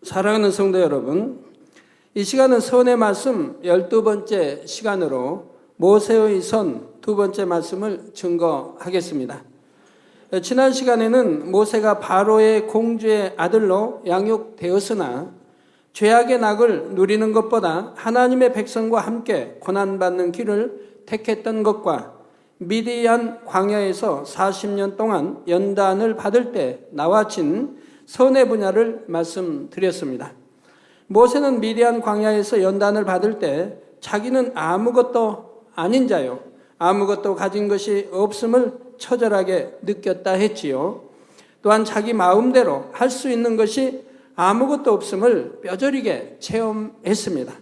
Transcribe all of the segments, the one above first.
사랑하는 성도 여러분, 이 시간은 선의 말씀 12번째 시간으로 모세의 선 두 번째 말씀을 증거하겠습니다. 지난 시간에는 모세가 바로의 공주의 아들로 양육되었으나 죄악의 낙을 누리는 것보다 하나님의 백성과 함께 고난받는 길을 택했던 것과 미디안 광야에서 40년 동안 연단을 받을 때 나와진 선의 분야를 말씀드렸습니다. 모세는 미디안 광야에서 연단을 받을 때 자기는 아무것도 아닌 자요, 아무것도 가진 것이 없음을 처절하게 느꼈다 했지요. 또한 자기 마음대로 할 수 있는 것이 아무것도 없음을 뼈저리게 체험했습니다.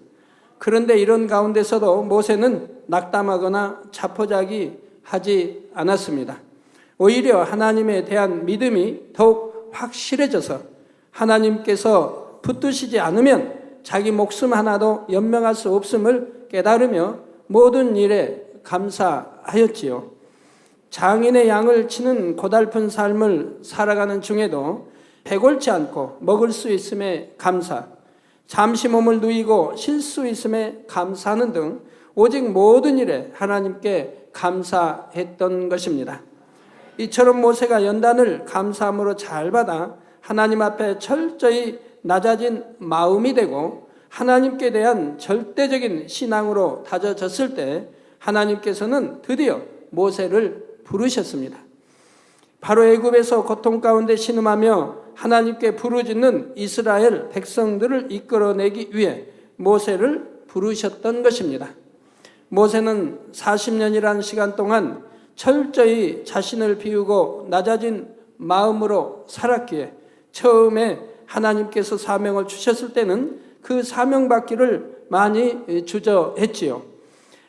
그런데 이런 가운데서도 모세는 낙담하거나 자포자기 하지 않았습니다. 오히려 하나님에 대한 믿음이 더욱 확실해져서 하나님께서 붙드시지 않으면 자기 목숨 하나도 연명할 수 없음을 깨달으며 모든 일에 감사하였지요. 장인의 양을 치는 고달픈 삶을 살아가는 중에도 배골치 않고 먹을 수 있음에 감사, 잠시 몸을 누이고 쉴 수 있음에 감사하는 등 오직 모든 일에 하나님께 감사했던 것입니다. 이처럼 모세가 연단을 감사함으로 잘 받아 하나님 앞에 철저히 낮아진 마음이 되고 하나님께 대한 절대적인 신앙으로 다져졌을 때 하나님께서는 드디어 모세를 부르셨습니다. 바로 애굽에서 고통 가운데 신음하며 하나님께 부르짖는 이스라엘 백성들을 이끌어내기 위해 모세를 부르셨던 것입니다. 모세는 40년이라는 시간 동안 철저히 자신을 비우고 낮아진 마음으로 살았기에 처음에 하나님께서 사명을 주셨을 때는 그 사명 받기를 많이 주저했지요.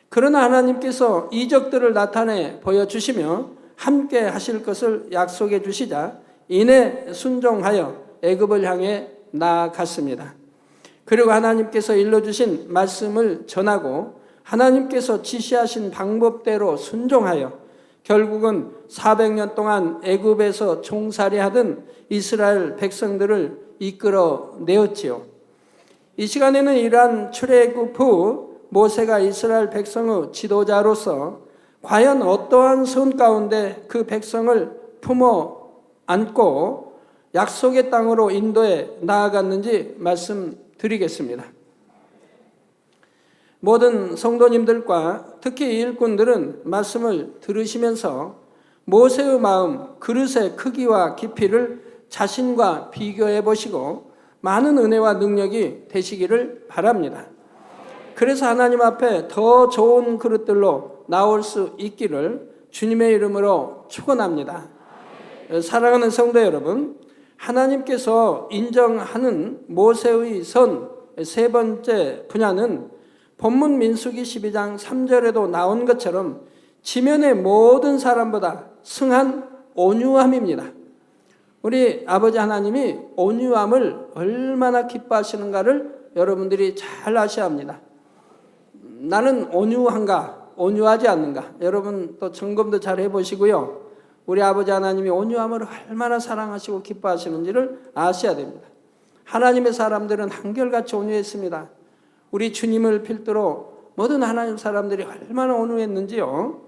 그러나 하나님께서 이적들을 나타내 보여주시며 함께 하실 것을 약속해 주시자 이내 순종하여 애굽을 향해 나아갔습니다. 그리고 하나님께서 일러주신 말씀을 전하고 하나님께서 지시하신 방법대로 순종하여 결국은 400년 동안 애굽에서 종살이하던 이스라엘 백성들을 이끌어내었지요. 이 시간에는 이러한 출애굽 후 모세가 이스라엘 백성의 지도자로서 과연 어떠한 선 가운데 그 백성을 품어 안고 약속의 땅으로 인도해 나아갔는지 말씀드리겠습니다. 모든 성도님들과 특히 일꾼들은 말씀을 들으시면서 모세의 마음, 그릇의 크기와 깊이를 자신과 비교해 보시고 많은 은혜와 능력이 되시기를 바랍니다. 그래서 하나님 앞에 더 좋은 그릇들로 나올 수 있기를 주님의 이름으로 축원합니다. 사랑하는 성도 여러분, 하나님께서 인정하는 모세의 선 세 번째 분야는 본문 민수기 12장 3절에도 나온 것처럼 지면의 모든 사람보다 승한 온유함입니다. 우리 아버지 하나님이 온유함을 얼마나 기뻐하시는가를 여러분들이 잘 아셔야 합니다. 나는 온유한가, 온유하지 않는가? 여러분 또 점검도 잘 해보시고요. 우리 아버지 하나님이 온유함을 얼마나 사랑하시고 기뻐하시는지를 아셔야 됩니다. 하나님의 사람들은 한결같이 온유했습니다. 우리 주님을 필두로 모든 하나님 사람들이 얼마나 온유했는지요.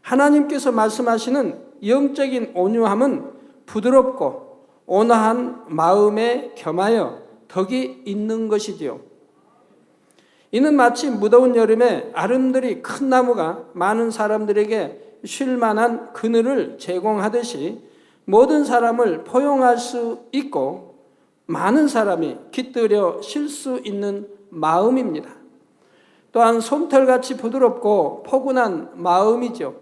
하나님께서 말씀하시는 영적인 온유함은 부드럽고 온화한 마음에 겸하여 덕이 있는 것이지요. 이는 마치 무더운 여름에 아름드리 큰 나무가 많은 사람들에게 쉴 만한 그늘을 제공하듯이 모든 사람을 포용할 수 있고 많은 사람이 깃들여 쉴 수 있는 마음입니다. 또한 솜털같이 부드럽고 포근한 마음이죠.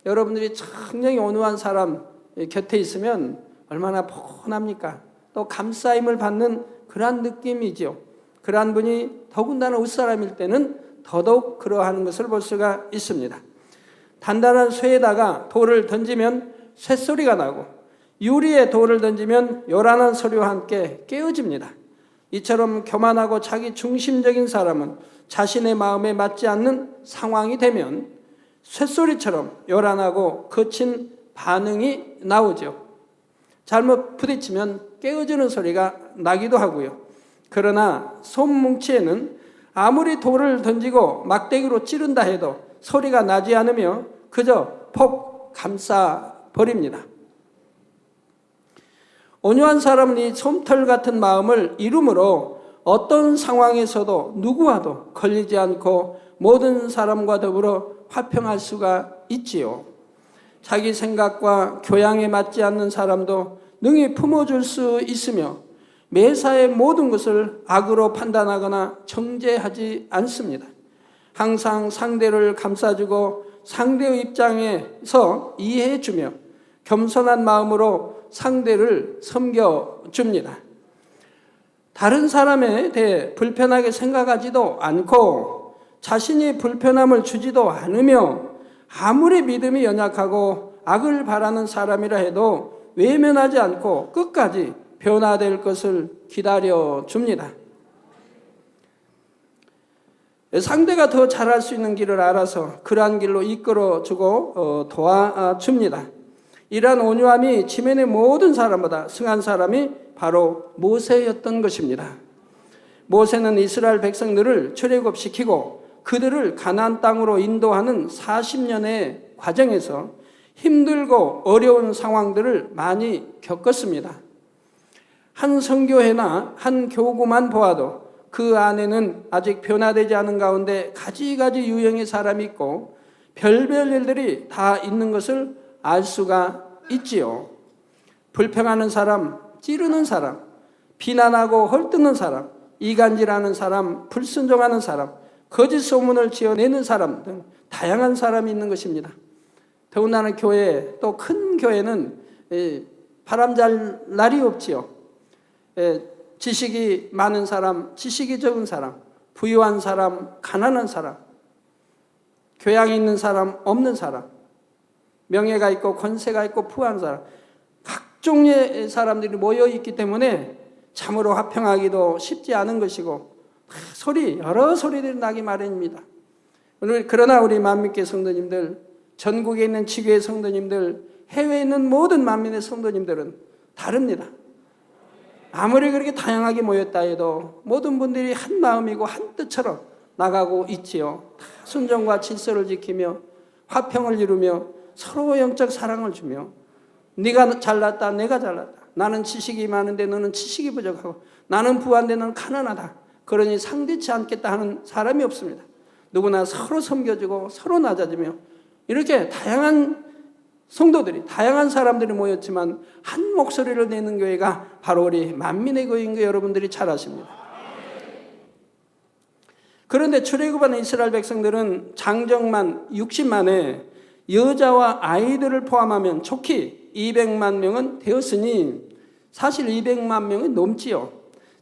여러분들이 청량히 온유한 사람 곁에 있으면 얼마나 포근합니까? 또 감싸임을 받는 그러한 느낌이죠. 그러한 분이 더군다나 윗사람일 때는 더더욱 그러한 것을 볼 수가 있습니다. 단단한 쇠에다가 돌을 던지면 쇳소리가 나고 유리에 돌을 던지면 요란한 소리와 함께 깨어집니다. 이처럼 교만하고 자기 중심적인 사람은 자신의 마음에 맞지 않는 상황이 되면 쇳소리처럼 요란하고 거친 반응이 나오죠. 잘못 부딪히면 깨어지는 소리가 나기도 하고요. 그러나 솜뭉치에는 아무리 돌을 던지고 막대기로 찌른다 해도 소리가 나지 않으며 그저 폭 감싸 버립니다. 온유한 사람은 이 솜털 같은 마음을 이루므로 어떤 상황에서도 누구와도 걸리지 않고 모든 사람과 더불어 화평할 수가 있지요. 자기 생각과 교양에 맞지 않는 사람도 능히 품어줄 수 있으며 매사의 모든 것을 악으로 판단하거나 정죄하지 않습니다. 항상 상대를 감싸주고 상대의 입장에서 이해해주며 겸손한 마음으로 상대를 섬겨줍니다. 다른 사람에 대해 불편하게 생각하지도 않고 자신이 불편함을 주지도 않으며 아무리 믿음이 연약하고 악을 바라는 사람이라 해도 외면하지 않고 끝까지 변화될 것을 기다려줍니다. 상대가 더 잘할 수 있는 길을 알아서 그러한 길로 이끌어주고 도와줍니다. 이러한 온유함이 지면의 모든 사람보다 승한 사람이 바로 모세였던 것입니다. 모세는 이스라엘 백성들을 출애굽시키고 그들을 가나안 땅으로 인도하는 40년의 과정에서 힘들고 어려운 상황들을 많이 겪었습니다. 한 선교회나 한 교구만 보아도 그 안에는 아직 변화되지 않은 가운데 가지가지 유형의 사람이 있고 별별 일들이 다 있는 것을 알 수가 있지요. 불평하는 사람, 찌르는 사람, 비난하고 헐뜯는 사람, 이간질하는 사람, 불순종하는 사람, 거짓 소문을 지어내는 사람 등 다양한 사람이 있는 것입니다. 더군다나 교회, 또 큰 교회는 바람잘 날이 없지요. 지식이 많은 사람, 지식이 적은 사람, 부유한 사람, 가난한 사람, 교양이 있는 사람, 없는 사람, 명예가 있고 권세가 있고 부한 사람, 각종의 사람들이 모여 있기 때문에 참으로 화평하기도 쉽지 않은 것이고 여러 소리들이 나기 마련입니다. 그러나 우리 만민교회 성도님들, 전국에 있는 지교회 성도님들, 해외에 있는 모든 만민의 성도님들은 다릅니다. 아무리 그렇게 다양하게 모였다 해도 모든 분들이 한 마음이고 한 뜻처럼 나가고 있지요. 순종과 질서를 지키며 화평을 이루며 서로 영적 사랑을 주며 네가 잘났다, 내가 잘났다. 나는 지식이 많은데 너는 지식이 부족하고 나는 부한데 너는 가난하다. 그러니 상대치 않겠다 하는 사람이 없습니다. 누구나 서로 섬겨주고 서로 낮아지며 이렇게 다양한 성도들이, 다양한 사람들이 모였지만 한 목소리를 내는 교회가 바로 우리 만민의 교회인 거 여러분들이 잘 아십니다. 그런데 출애굽한 이스라엘 백성들은 장정만 60만에 여자와 아이들을 포함하면 좋게 200만 명은 되었으니 사실 200만 명이 넘지요.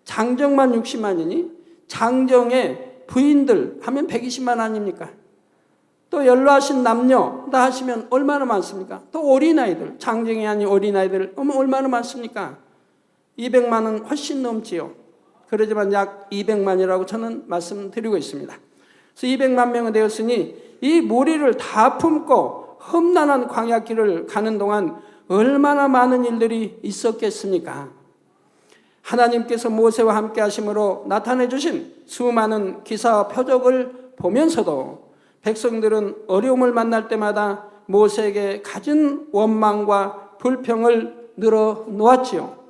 장정만 60만이니 장정의 부인들 하면 120만 아닙니까? 또 연로하신 남녀 다 하시면 얼마나 많습니까? 또 어린아이들, 장정이 아닌 어린아이들 얼마나 많습니까? 200만은 훨씬 넘지요. 그러지만 약 200만이라고 저는 말씀드리고 있습니다. 그래서 200만 명은 되었으니 이 무리를 다 품고 험난한 광야길을 가는 동안 얼마나 많은 일들이 있었겠습니까? 하나님께서 모세와 함께 하심으로 나타내 주신 수많은 기사와 표적을 보면서도 백성들은 어려움을 만날 때마다 모세에게 가진 원망과 불평을 늘어놓았지요.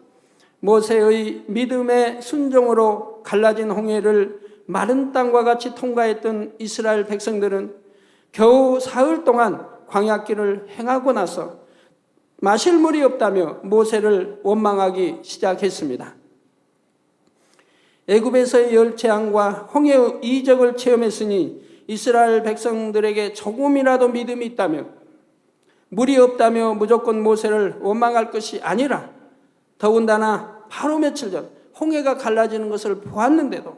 모세의 믿음의 순종으로 갈라진 홍해를 마른 땅과 같이 통과했던 이스라엘 백성들은 겨우 사흘 동안 광야길을 행하고 나서 마실 물이 없다며 모세를 원망하기 시작했습니다. 애굽에서의 열재앙과 홍해의 이적을 체험했으니 이스라엘 백성들에게 조금이라도 믿음이 있다며 물이 없다며 무조건 모세를 원망할 것이 아니라 더군다나 바로 며칠 전 홍해가 갈라지는 것을 보았는데도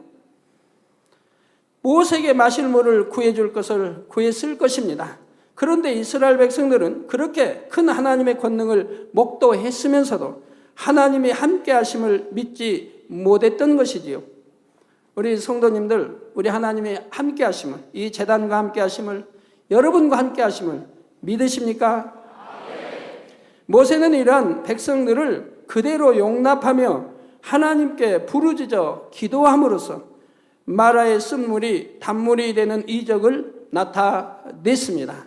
모세에게 마실 물을 구해줄 것을 구했을 것입니다. 그런데 이스라엘 백성들은 그렇게 큰 하나님의 권능을 목도했으면서도 하나님의 함께 하심을 믿지 못했던 것이지요. 우리 성도님들, 우리 하나님의 함께 하심을, 이 제단과 함께 하심을, 여러분과 함께 하심을 믿으십니까? 모세는 이러한 백성들을 그대로 용납하며 하나님께 부르짖어 기도함으로써 마라의 쓴물이 단물이 되는 이적을 나타냈습니다.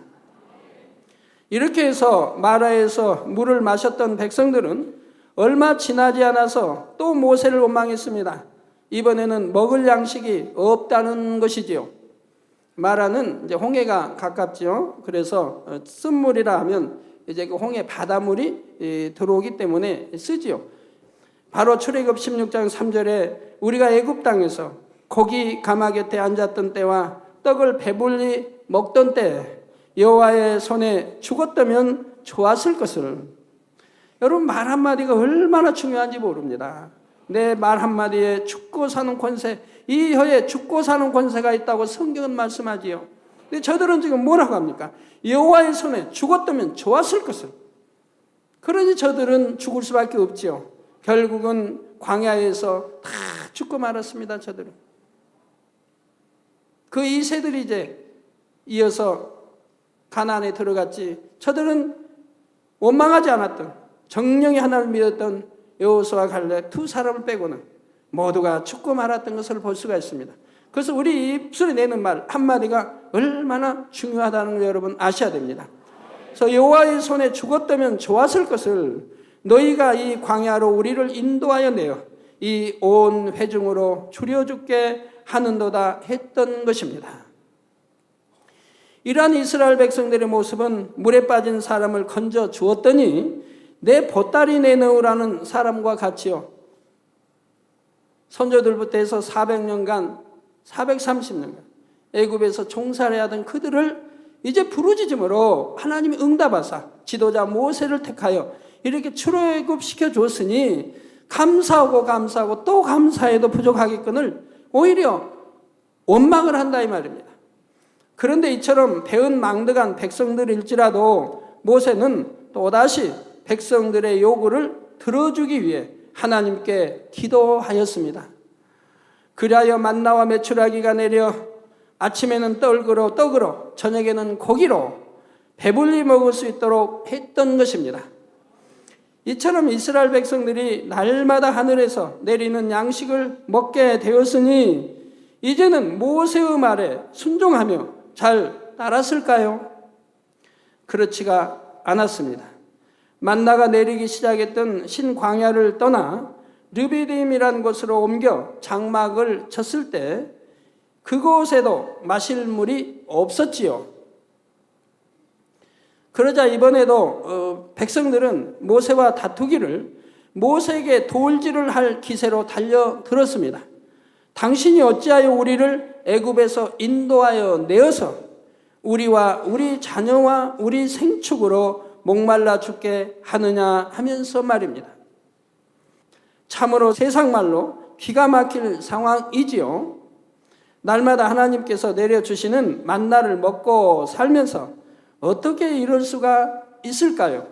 이렇게 해서 마라에서 물을 마셨던 백성들은 얼마 지나지 않아서 또 모세를 원망했습니다. 이번에는 먹을 양식이 없다는 것이지요. 마라는 이제 홍해가 가깝죠. 그래서 쓴물이라 하면 이제 그 홍해 바닷물이 들어오기 때문에 쓰지요. 바로 출애굽 16장 3절에 우리가 애굽 땅에서 고기 가마 곁에 앉았던 때와 떡을 배불리 먹던 때 여호와의 손에 죽었다면 좋았을 것을. 여러분, 말 한마디가 얼마나 중요한지 모릅니다. 내 말 한마디에 죽고 사는 권세, 이 혀에 죽고 사는 권세가 있다고 성경은 말씀하지요. 근데 저들은 지금 뭐라고 합니까? 여호와의 손에 죽었다면 좋았을 것을. 그러니 저들은 죽을 수밖에 없지요. 결국은 광야에서 다 죽고 말았습니다. 저들은. 그 2세들이 이제 이어서 가나안에 들어갔지. 저들은 원망하지 않았던, 정령이 하나님을 믿었던 여호수아 갈렙 두 사람을 빼고는 모두가 죽고 말았던 것을 볼 수가 있습니다. 그래서 우리 입술에 내는 말 한마디가 얼마나 중요하다는 걸 여러분 아셔야 됩니다. 그래서 여호와의 손에 죽었다면 좋았을 것을 너희가 이 광야로 우리를 인도하여 내어 이 온 회중으로 줄여 죽게 하는도다 했던 것입니다. 이러한 이스라엘 백성들의 모습은 물에 빠진 사람을 건져 주었더니 내 보따리 내놓으라는 사람과 같이요. 선조들부터 해서 400년간 430년간 애굽에서 종살이 하던 그들을 이제 부르짖음으로 하나님이 응답하사 지도자 모세를 택하여 이렇게 출애굽시켜 줬으니 감사하고 또 감사해도 부족하겠거늘 오히려 원망을 한다 이 말입니다. 그런데 이처럼 배은 망덕한 백성들일지라도 모세는 또다시 백성들의 요구를 들어주기 위해 하나님께 기도하였습니다. 그리하여 만나와 메추라기가 내려 아침에는 떡으로 저녁에는 고기로 배불리 먹을 수 있도록 했던 것입니다. 이처럼 이스라엘 백성들이 날마다 하늘에서 내리는 양식을 먹게 되었으니 이제는 모세의 말에 순종하며 잘 따랐을까요? 그렇지가 않았습니다. 만나가 내리기 시작했던 신광야를 떠나 르비딤이라는 곳으로 옮겨 장막을 쳤을 때 그곳에도 마실 물이 없었지요. 그러자 이번에도 백성들은 모세와 다투기를 모세에게 돌질을 할 기세로 달려들었습니다. 당신이 어찌하여 우리를 애굽에서 인도하여 내어서 우리와 우리 자녀와 우리 생축으로 목말라 죽게 하느냐 하면서 말입니다. 참으로 세상 말로 기가 막힐 상황이지요. 날마다 하나님께서 내려주시는 만나를 먹고 살면서 어떻게 이럴 수가 있을까요?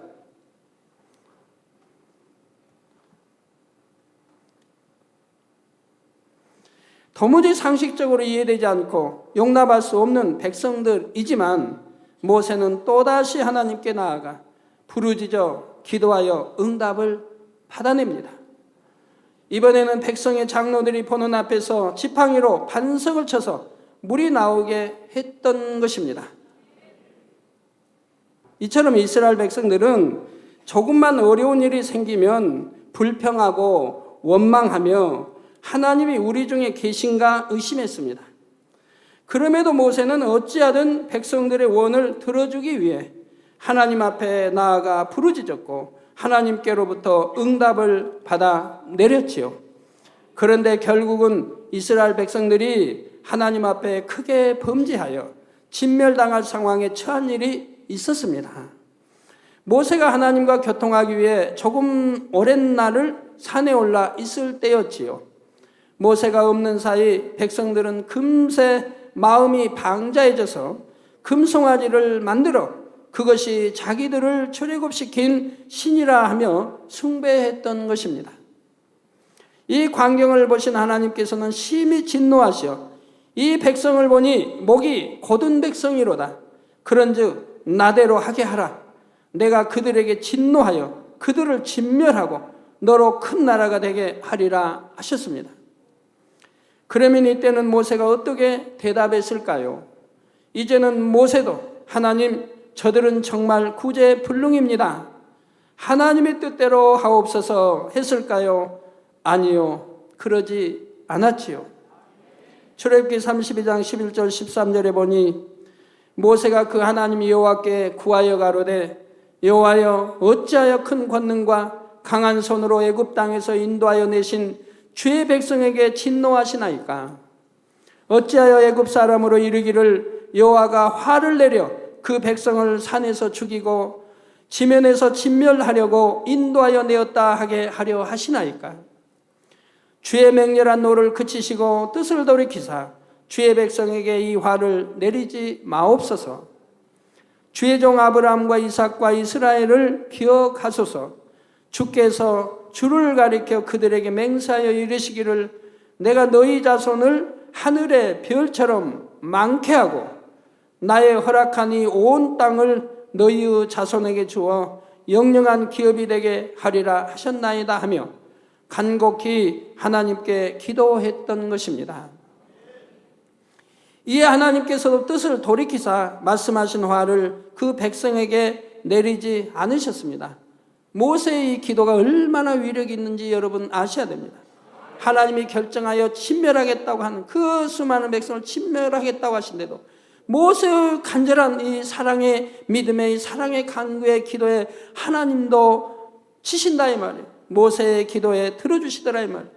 도무지 상식적으로 이해되지 않고 용납할 수 없는 백성들이지만 모세는 또다시 하나님께 나아가 부르짖어 기도하여 응답을 받아냅니다. 이번에는 백성의 장로들이 보는 앞에서 지팡이로 반석을 쳐서 물이 나오게 했던 것입니다. 이처럼 이스라엘 백성들은 조금만 어려운 일이 생기면 불평하고 원망하며 하나님이 우리 중에 계신가 의심했습니다. 그럼에도 모세는 어찌하든 백성들의 원을 들어주기 위해 하나님 앞에 나아가 부르짖었고 하나님께로부터 응답을 받아 내렸지요. 그런데 결국은 이스라엘 백성들이 하나님 앞에 크게 범죄하여 진멸당할 상황에 처한 일이 있었습니다. 모세가 하나님과 교통하기 위해 조금 오랜 날을 산에 올라 있을 때였지요. 모세가 없는 사이 백성들은 금세 마음이 방자해져서 금송아지를 만들어 그것이 자기들을 출애굽시킨 신이라 하며 숭배했던 것입니다. 이 광경을 보신 하나님께서는 심히 진노하시어 이 백성을 보니 목이 곧은 백성이로다. 그런즉 나대로 하게 하라. 내가 그들에게 진노하여 그들을 진멸하고 너로 큰 나라가 되게 하리라 하셨습니다. 그러면 이때는 모세가 어떻게 대답했을까요? 이제는 모세도 하나님, 저들은 정말 구제불능입니다. 하나님의 뜻대로 하옵소서 했을까요? 아니요, 그러지 않았지요. 출애굽기 32장 11절 13절에 보니 모세가 그 하나님 여호와께 구하여 가로되 여호와여 어찌하여 큰 권능과 강한 손으로 애굽 땅에서 인도하여 내신 주의 백성에게 진노하시나이까? 어찌하여 애굽 사람으로 이르기를 여호와가 화를 내려 그 백성을 산에서 죽이고 지면에서 진멸하려고 인도하여 내었다 하게 하려 하시나이까? 주의 맹렬한 노를 그치시고 뜻을 돌이키사 주의 백성에게 이 화를 내리지 마옵소서. 주의 종 아브라함과 이삭과 이스라엘을 기억하소서. 주께서 주를 가리켜 그들에게 맹세하여 이르시기를 내가 너희 자손을 하늘의 별처럼 많게 하고 나의 허락한 이 온 땅을 너희의 자손에게 주어 영영한 기업이 되게 하리라 하셨나이다 하며 간곡히 하나님께 기도했던 것입니다. 이에 하나님께서도 뜻을 돌이키사 말씀하신 화를 그 백성에게 내리지 않으셨습니다. 모세의 이 기도가 얼마나 위력이 있는지 여러분 아셔야 됩니다. 하나님이 결정하여 진멸하겠다고 하는 그 수많은 백성을 진멸하겠다고 하신데도 모세의 간절한 이 사랑의 믿음의 이 사랑의 간구의 기도에 하나님도 치신다 이 말이에요. 모세의 기도에 들어주시더라 이 말이에요.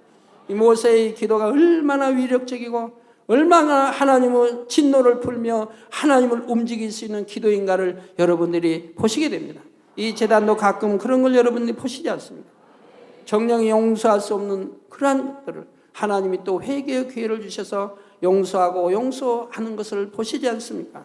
이 모세의 기도가 얼마나 위력적이고 얼마나 하나님의 진노를 풀며 하나님을 움직일 수 있는 기도인가를 여러분들이 보시게 됩니다. 이 제단도 가끔 그런 걸 여러분들이 보시지 않습니까? 정령이 용서할 수 없는 그러한 것들을 하나님이 또 회개의 기회를 주셔서 용서하고 용서하는 것을 보시지 않습니까?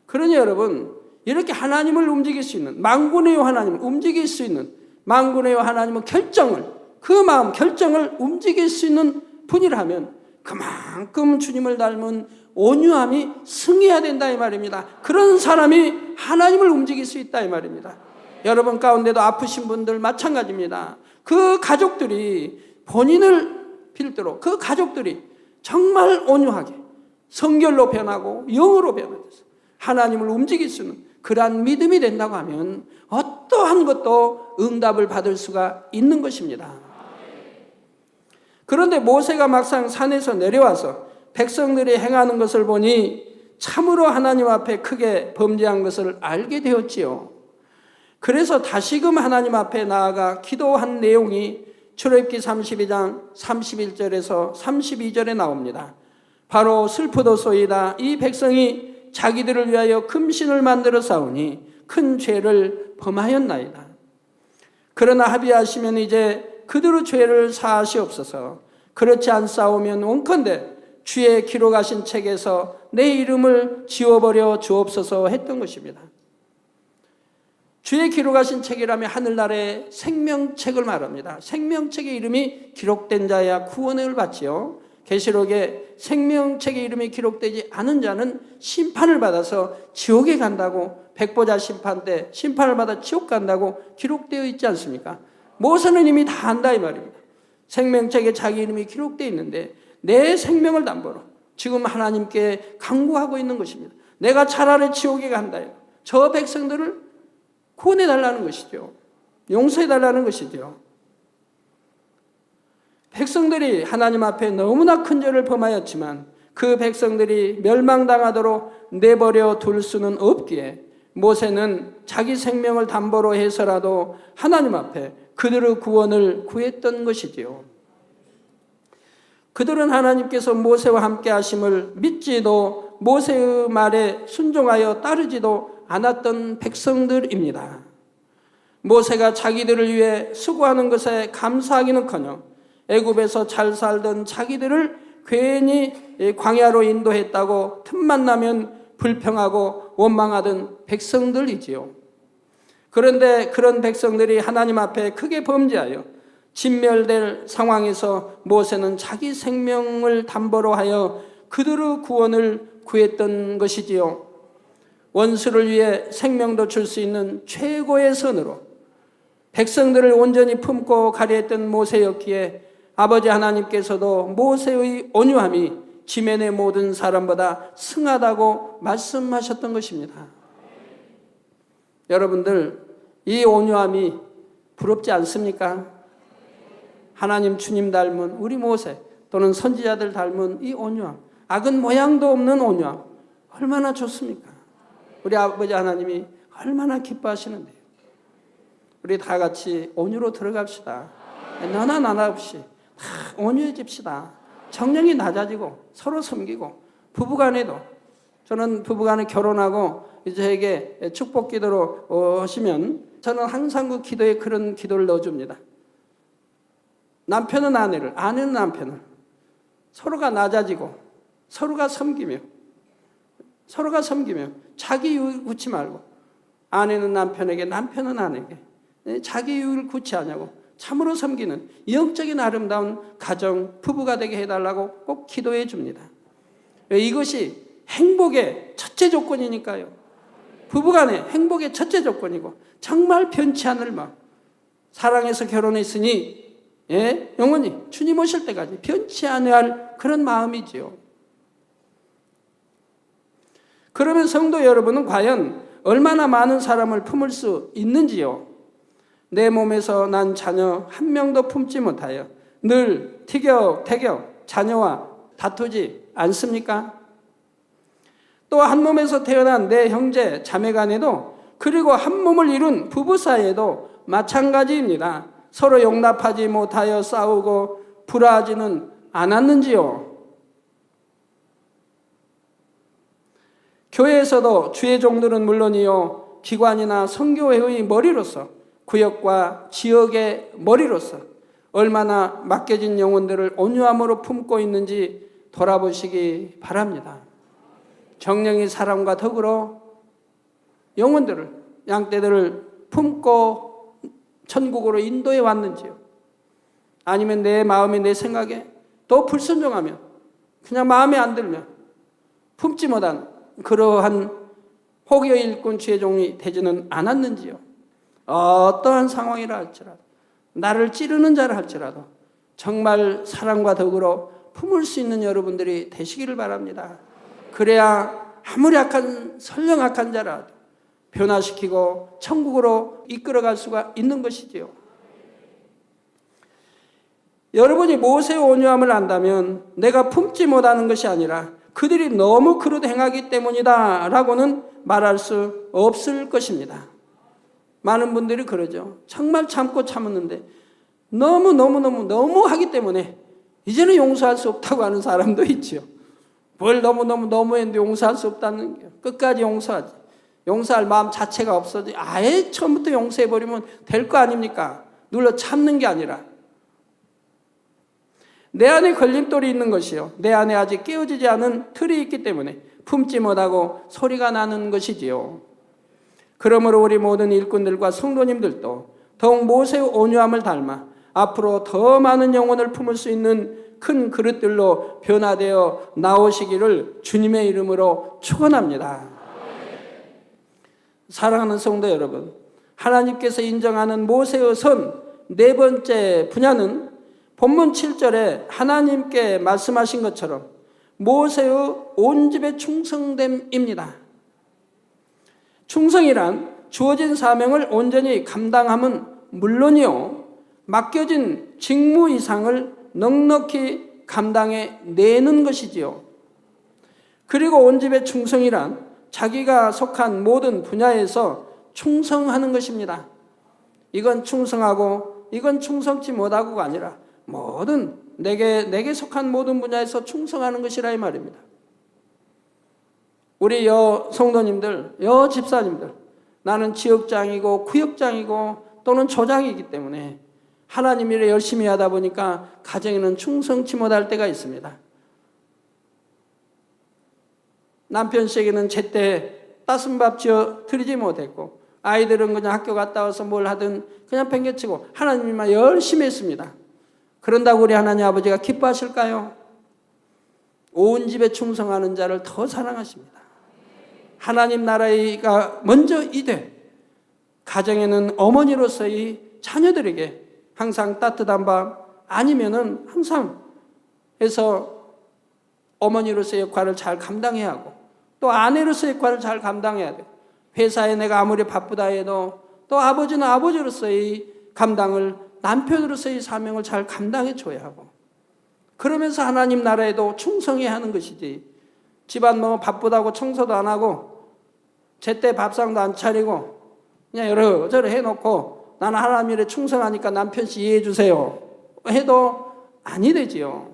그러니 여러분, 이렇게 하나님을 움직일 수 있는, 만군의 하나님을 움직일 수 있는 만군의 하나님의 결정을, 그 마음 결정을 움직일 수 있는 분이라면 그만큼 주님을 닮은 온유함이 승해야 된다 이 말입니다. 그런 사람이 하나님을 움직일 수 있다 이 말입니다. 여러분 가운데도 아프신 분들 마찬가지입니다. 그 가족들이 본인을 필두로 그 가족들이 정말 온유하게 성결로 변하고 영으로 변화돼서 하나님을 움직일 수 있는 그러한 믿음이 된다고 하면 어떠한 것도 응답을 받을 수가 있는 것입니다. 그런데 모세가 막상 산에서 내려와서 백성들이 행하는 것을 보니 참으로 하나님 앞에 크게 범죄한 것을 알게 되었지요. 그래서 다시금 하나님 앞에 나아가 기도한 내용이 출애굽기 32장 31절에서 32절에 나옵니다. 바로 슬프도소이다. 이 백성이 자기들을 위하여 금신을 만들어 싸우니 큰 죄를 범하였나이다. 그러나 합의하시면 이제 그들의 죄를 사하시옵소서. 그렇지 않사오면 원컨대 주의 기록하신 책에서 내 이름을 지워버려 주옵소서 했던 것입니다. 주의 기록하신 책이라면 하늘나라의 생명책을 말합니다. 생명책의 이름이 기록된 자야 구원을 받지요. 계시록에 생명책의 이름이 기록되지 않은 자는 심판을 받아서 지옥에 간다고, 백보자 심판 때 심판을 받아 지옥 간다고 기록되어 있지 않습니까? 모세는 이미 다 안다 이 말입니다. 생명책에 자기 이름이 기록되어 있는데 내 생명을 담보로 지금 하나님께 간구하고 있는 것입니다. 내가 차라리 지옥에 간다. 저 백성들을 구원해달라는 것이죠. 용서해달라는 것이죠. 백성들이 하나님 앞에 너무나 큰 죄를 범하였지만 그 백성들이 멸망당하도록 내버려 둘 수는 없기에 모세는 자기 생명을 담보로 해서라도 하나님 앞에 그들의 구원을 구했던 것이지요. 그들은 하나님께서 모세와 함께 하심을 믿지도 모세의 말에 순종하여 따르지도 않았던 백성들입니다. 모세가 자기들을 위해 수고하는 것에 감사하기는커녕 애굽에서 잘 살던 자기들을 괜히 광야로 인도했다고 틈만 나면 불평하고 원망하던 백성들이지요. 그런데 그런 백성들이 하나님 앞에 크게 범죄하여 진멸될 상황에서 모세는 자기 생명을 담보로 하여 그들의 구원을 구했던 것이지요. 원수를 위해 생명도 줄 수 있는 최고의 선으로 백성들을 온전히 품고 가리했던 모세였기에 아버지 하나님께서도 모세의 온유함이 지면의 모든 사람보다 승하다고 말씀하셨던 것입니다. 여러분들, 이 온유함이 부럽지 않습니까? 하나님 주님 닮은 우리 모세 또는 선지자들 닮은 이 온유함, 악은 모양도 없는 온유함, 얼마나 좋습니까? 우리 아버지 하나님이 얼마나 기뻐하시는데요. 우리 다 같이 온유로 들어갑시다. 너나 나나 없이 다 온유해집시다. 정령이 낮아지고 서로 섬기고, 부부간에도, 저는 부부간에 결혼하고 저에게 축복 기도로 오시면 저는 항상 그 기도에 그런 기도를 넣어줍니다. 남편은 아내를, 아내는 남편을, 서로가 낮아지고 서로가 섬기며 자기 이익을 굳지 말고, 아내는 남편에게, 남편은 아내에게 자기 이익을 굳지 않냐고 참으로 섬기는 영적인 아름다운 가정, 부부가 되게 해달라고 꼭 기도해 줍니다. 이것이 행복의 첫째 조건이니까요. 부부간의 행복의 첫째 조건이고, 정말 변치 않을 마음, 사랑해서 결혼했으니 영원히 주님 오실 때까지 변치 않아야 할 그런 마음이지요. 그러면 성도 여러분은 과연 얼마나 많은 사람을 품을 수 있는지요? 내 몸에서 난 자녀 한 명도 품지 못하여 늘 티격태격 자녀와 다투지 않습니까? 또 한 몸에서 태어난 내 형제 자매 간에도, 그리고 한 몸을 이룬 부부 사이에도 마찬가지입니다. 서로 용납하지 못하여 싸우고 불화하지는 않았는지요? 교회에서도 주의 종들은 물론이요, 기관이나 선교회의 머리로서, 구역과 지역의 머리로서 얼마나 맡겨진 영혼들을 온유함으로 품고 있는지 돌아보시기 바랍니다. 정령이 사랑과 덕으로 영혼들을, 양떼들을 품고 천국으로 인도해 왔는지요? 아니면 내 마음에, 내 생각에 또 불순종하면, 그냥 마음에 안 들면 품지 못한 그러한 혹여 일꾼 주의 종이 되지는 않았는지요? 어떠한 상황이라 할지라도, 나를 찌르는 자라 할지라도 정말 사랑과 덕으로 품을 수 있는 여러분들이 되시기를 바랍니다. 그래야 아무리 설령 악한 자라도 변화시키고 천국으로 이끌어갈 수가 있는 것이지요. 여러분이 모세의 온유함을 안다면 내가 품지 못하는 것이 아니라 그들이 너무 그릇 행하기 때문이다 라고는 말할 수 없을 것입니다. 많은 분들이 그러죠. 정말 참고 참았는데 너무 하기 때문에 이제는 용서할 수 없다고 하는 사람도 있죠. 뭘 너무 했는데 용서할 수 없다는 게, 끝까지 용서하지. 용서할 마음 자체가 없어지. 아예 처음부터 용서해버리면 될 거 아닙니까? 눌러 참는 게 아니라. 내 안에 걸림돌이 있는 것이요, 내 안에 아직 깨어지지 않은 틀이 있기 때문에 품지 못하고 소리가 나는 것이지요. 그러므로 우리 모든 일꾼들과 성도님들도 더욱 모세의 온유함을 닮아 앞으로 더 많은 영혼을 품을 수 있는 큰 그릇들로 변화되어 나오시기를 주님의 이름으로 축원합니다. 사랑하는 성도 여러분, 하나님께서 인정하는 모세의 선 네 번째 분야는 본문 7절에 하나님께 말씀하신 것처럼 모세의 온 집의 충성됨입니다. 충성이란 주어진 사명을 온전히 감당함은 물론이요, 맡겨진 직무 이상을 넉넉히 감당해 내는 것이지요. 그리고 온 집의 충성이란 자기가 속한 모든 분야에서 충성하는 것입니다. 이건 충성하고 이건 충성치 못하고가 아니라 모든 내게 속한 모든 분야에서 충성하는 것이라 이 말입니다. 우리 여 성도님들, 여 집사님들, 나는 지역장이고 구역장이고 또는 조장이기 때문에 하나님 일에 열심히 하다 보니까 가정에는 충성치 못할 때가 있습니다. 남편 씨에게는 제때 따순 밥 지어 드리지 못했고, 아이들은 그냥 학교 갔다 와서 뭘 하든 그냥 팽개치고 하나님만 열심히 했습니다. 그런다고 우리 하나님 아버지가 기뻐하실까요? 온 집에 충성하는 자를 더 사랑하십니다. 하나님 나라가 먼저 이되 가정에는 어머니로서의 자녀들에게 항상 따뜻한 밥 아니면은 항상 해서 어머니로서의 역할을 잘 감당해야 하고 또 아내로서의 역할을 잘 감당해야 돼. 회사에 내가 아무리 바쁘다 해도 또 아버지는 아버지로서의 감당을 남편으로서의 사명을 잘 감당해 줘야 하고 그러면서 하나님 나라에도 충성해야 하는 것이지 집안 뭐 바쁘다고 청소도 안 하고 제때 밥상도 안 차리고 그냥 여러저러 해놓고 나는 하나님 일에 충성하니까 남편씨 이해해 주세요 해도 아니 되지요.